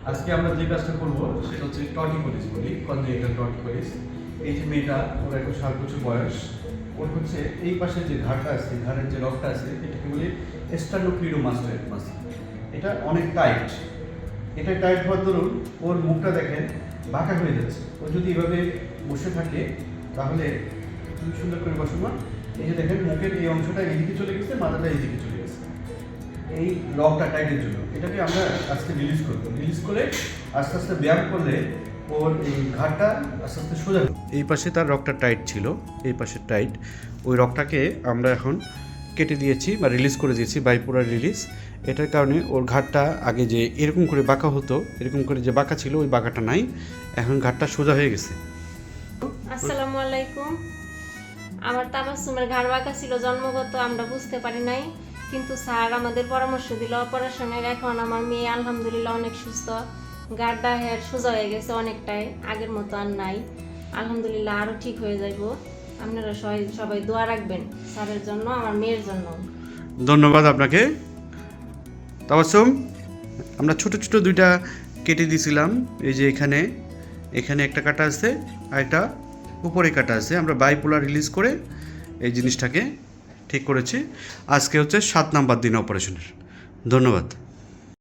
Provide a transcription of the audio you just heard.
আজকে আমরা যে কাজটা করবো সেটা হচ্ছে টর্টিকোলিস বলি, কনজেনিটাল টর্টিকোলিস। এই যে মেয়েটা, ওর এখন 7 বছর বয়স, ওর হচ্ছে এই পাশে যে ঘাড়টা আছে, ঘাড়ের যে রগটা আছে, এটাকে বলি স্টার্নোক্লিডোমাস্টাইড মাসল। এটা অনেক টাইট। এটা টাইট হওয়ার দরুন ওর মুখটা দেখেন বাঁকা হয়ে যাচ্ছে। ও যদি এভাবে বসে থাকে তাহলে তুমি সুন্দর করে বসো না। এই যে দেখেন মুখের এই অংশটা এইদিকে চলে গেছে, মাথাটা এইদিকে চলে গেছে, এই রগটা টাইটের জন্য। এটাকে আমরা আজকে রিলিজ করবো। রিলিজ করে আস্তে আস্তে ব্যায়াম করলে ওর এই ঘাড়টা আস্তে আস্তে সোজা। এই পাশে তার রগটা টাইট ছিল, এই পাশে টাইট, ওই রগটাকে আমরা এখন কেটে দিয়েছি বা রিলিজ করে দিয়েছি, বাইপোলার রিলিজ। এটার কারণে ওর ঘাড়টা আগে যে এরকম করে বাঁকা হতো, এরকম করে যে বাঁকা ছিল ওই বাঁকাটা নাই, এখন ঘাড়টা সোজা হয়ে গেছে। আসসালামু আলাইকুম। আমার তাবাসসুমের ঘাড় বাঁকা ছিল জন্মগত, আমরা বুঝতে পারি নাই, কিন্তু স্যার আমাদের পরামর্শ দিল অপারেশনের। এখন আমার মেয়ে আলহামদুলিল্লাহ অনেক সুস্থ, ঘাড়টা হেয়ার সোজা হয়ে গেছে অনেকটাই, আগের মতো আর নাই। আলহামদুলিল্লাহ আরও ঠিক হয়ে যাইব। আপনারা সবাই দোয়া রাখবেন স্যারের জন্য, আমার মেয়ের জন্য। ধন্যবাদ আপনাকে তাবাসসুম। আমরা ছোট ছোট দুইটা কেটে দিয়েছিলাম, এই যে এখানে এখানে একটা কাটা আছে আর একটা উপরে কাটা আছে। আমরা বাইপোলার রিলিজ করে এই জিনিসটাকে ঠিক করেছি। আজকে হচ্ছে 7 নাম্বার দিন অপারেশনের। ধন্যবাদ।